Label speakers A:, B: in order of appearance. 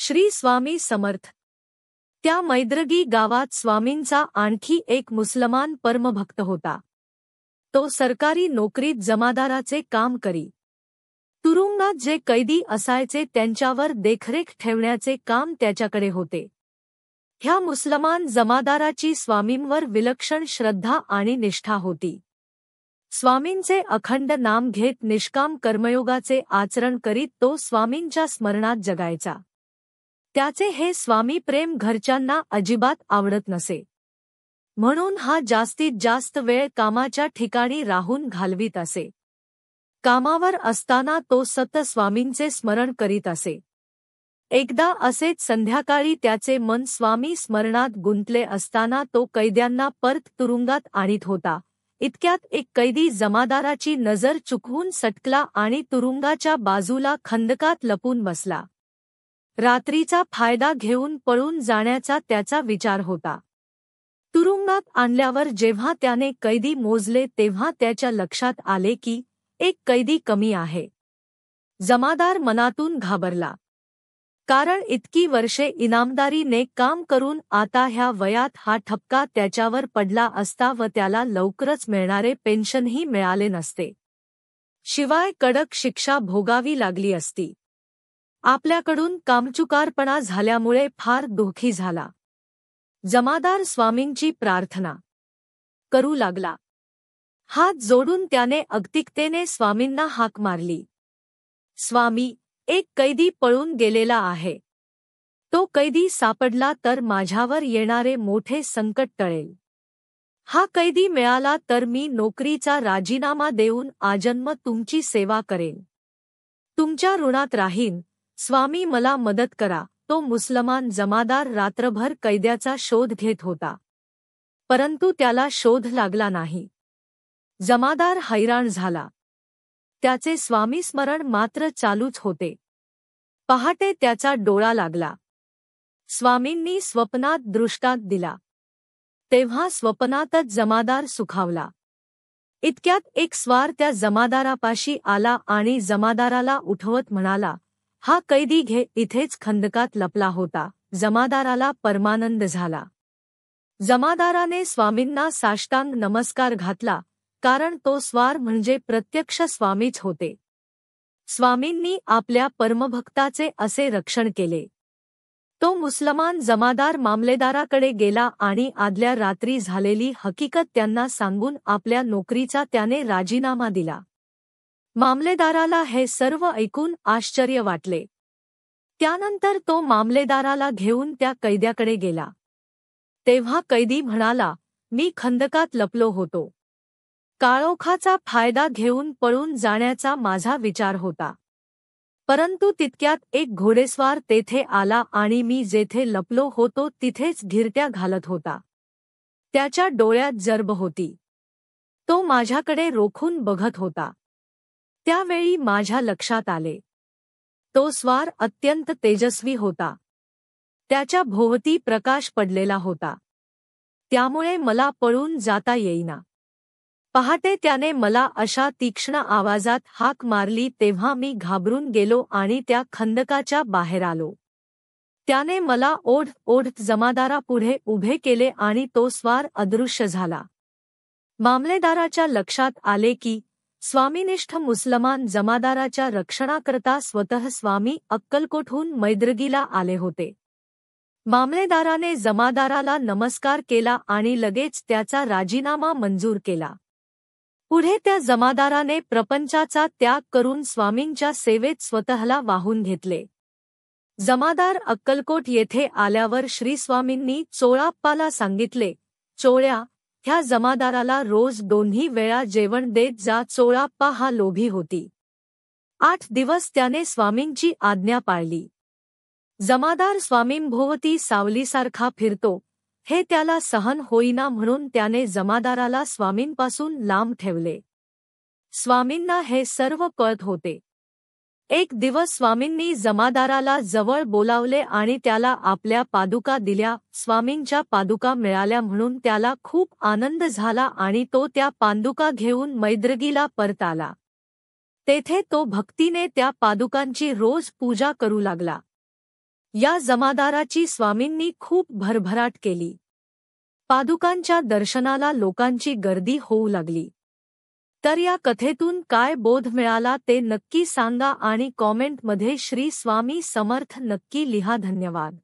A: श्री स्वामी समर्थ। त्या मैद्रगी गावात स्वामींचा आणखी एक मुसलमान परमभक्त होता। तो सरकारी नोकरीत जमादाराचे काम करी। तुरुंगात जे कैदी असायचे त्यांच्यावर देखरेख ठेवण्याचे काम त्याच्याकडे होते। ह्या मुसलमान जमादाराची स्वामींवर विलक्षण श्रद्धा आणि निष्ठा होती। स्वामींचे अखंड नाम घेत निष्काम कर्मयोगाचे आचरण करीत तो स्वामींच्या स्मरणात जगायचा। त्याचे हे स्वामी प्रेम घरच्यांना अजिबात आवडत नसे, म्हणून हा जास्तीत जास्त वेळ कामाच्या ठिकाणी राहून घालवीत असे। कामावर असताना तो सतत स्वामींचे स्मरण करीत असे। एकदा असेच संध्याकाळी त्याचे मन स्वामी स्मरणात गुंतले असताना तो कैद्यांना परत तुरुंगात आणीत होता। इतक्यात एक कैदी जमादाराची नजर चुकवून सटकला आणि तुरुंगाच्या बाजूला खंदकात लपून बसला। रात्रीचा फायदा घेऊन पळून जाण्याचा त्याचा विचार होता। तुरुंगात आणल्यावर जेव्हा त्याने कैदी मोजले तेव्हा त्याच्या लक्षात आले की एक कैदी कमी आहे। जमादार मनातून घाबरला, कारण इतकी वर्षे इनामदारीने काम करून आता ह्या वयात हा ठपका त्याच्यावर पडला असता व त्याला लवकरच मिळणारे पेन्शनही मिळाले नसते। शिवाय कडक शिक्षा भोगावी लागली असती। आपल्याकडून कामचुकारपणा झाल्यामुळे फार दुःखी झाला। जमादार स्वामींची प्रार्थना करू लागला। हात जोडून त्याने अगतिकतेने स्वामींना हाक मारली, स्वामी, एक कैदी पळून गेलेला आहे। तो कैदी सापडला तर माझ्यावर येणारे मोठे संकट टळेल। हा कैदी मिळाला तर मी नोकरीचा राजीनामा देऊन आजन्म तुमची सेवा करेन, तुमच्या ऋणात राहीन। स्वामी, मला मदत करा। तो मुसलमान जमादार रात्रभर कैद्याचा शोध घेत होता, परंतु त्याला शोध लागला नाही। जमादार हैराण झाला, त्याचे स्वामी स्मरण मात्र चालूच होते। पहाटे त्याचा डोळा लागला। स्वामींनी स्वप्नात दृष्टांत दिला, तेव्हा स्वप्नातच जमादार सुखावला। इतक्यात एक स्वार त्या जमादारापाशी आला आणि जमादाराला उठवत म्हणाला, हा कैदी घे, इथेच खंदकात लपला होता। जमादाराला परमानंद झाला। जमादाराने स्वामींना साष्टांग नमस्कार घातला, कारण तो स्वार म्हणजे प्रत्यक्ष स्वामीच होते। स्वामींनी आपल्या परमभक्ताचे असे रक्षण केले। तो मुसलमान जमादार मामलेदाराकडे गेला आणि आदल्या रात्री झालेली हकीकत त्यांना सांगून आपल्या नोकरीचा त्याने राजीनामा दिला। मामलेदाराला हे सर्व ऐकून आश्चर्य वाटले। त्यानंतर तो मामलेदाराला घेऊन त्या कैद्याकडे गेला। तेव्हा कैदी म्हणाला, मी खंदकात लपलो होतो। काळोखाचा फायदा घेऊन पळून जाण्याचा माझा विचार होता, परंतु तितक्यात एक घोडेस्वार तेथे आला आणि मी जेथे लपलो होतो तिथेच घिरट्या घालत होता। त्याच्या डोळ्यात जरब होती। तो माझ्याकडे रोखून बघत होता। त्यावेळी माझ्या लक्षात आले, तो स्वार अत्यंत तेजस्वी होता। त्याच्या भोवती प्रकाश पडलेला होता, त्यामुळे मला पळून जाता येईना। पहाटे त्याने मला अशा तीक्ष्ण आवाजात हाक मारली तेव्हा मी घाबरून गेलो आणि त्या खंदकाच्या बाहेर आलो। त्याने मला ओढत जमादारापुढे उभे केले आणि तो स्वार अदृश्य झाला। मामलेदाराच्या लक्षात आले की स्वामीनिष्ठ मुसलमान जमादाराच्या रक्षणाकरता स्वतः स्वामी अक्कलकोटहून मैद्रगीला आले होते। मामलेदाराने जमादाराला नमस्कार केला आणि लगेच त्याचा राजीनामा मंजूर केला। पुढे त्या जमादाराने प्रपंचाचा त्याग करून स्वामींच्या सेवेत स्वतःला वाहून घेतले। जमादार अक्कलकोट येथे आल्यावर श्री स्वामींनी चोळाप्पाला सांगितले, चोळ्या, ह्या जमादाराला रोज 2 वेळा जेवण देत जा। चोळाप्पा हा लोभी होती। 8 दिवस त्याने स्वामींची आज्ञा पाळली। जमादार स्वामींभोवती सावलीसारखा फिरतो, हे त्याला सहन होईना, म्हणून त्याने जमादाराला स्वामींपासून लांब ठेवले। स्वामींना हे सर्व कळत होते। एक दिवस स्वामींनी जमादाराला जवळ बोलावले आणि त्याला आपल्या पादुका दिल्या। स्वामींच्या पादुका मिळाल्या म्हणून त्याला खूप आनंद झाला आणि तो त्या पादुका घेऊन मैद्रगीला परत आला। तेथे तो भक्तीने त्या पादुकांची रोज पूजा करू लागला। या जमादाराची स्वामींनी खूप भरभराट केली. पादुकांच्या दर्शनाला लोकांची गर्दी होऊ लागली. तर या कथेतून काय बोध मिळाला ते नक्की सांगा आणि कॉमेंटमध्ये श्री स्वामी समर्थ नक्की लिहा. धन्यवाद.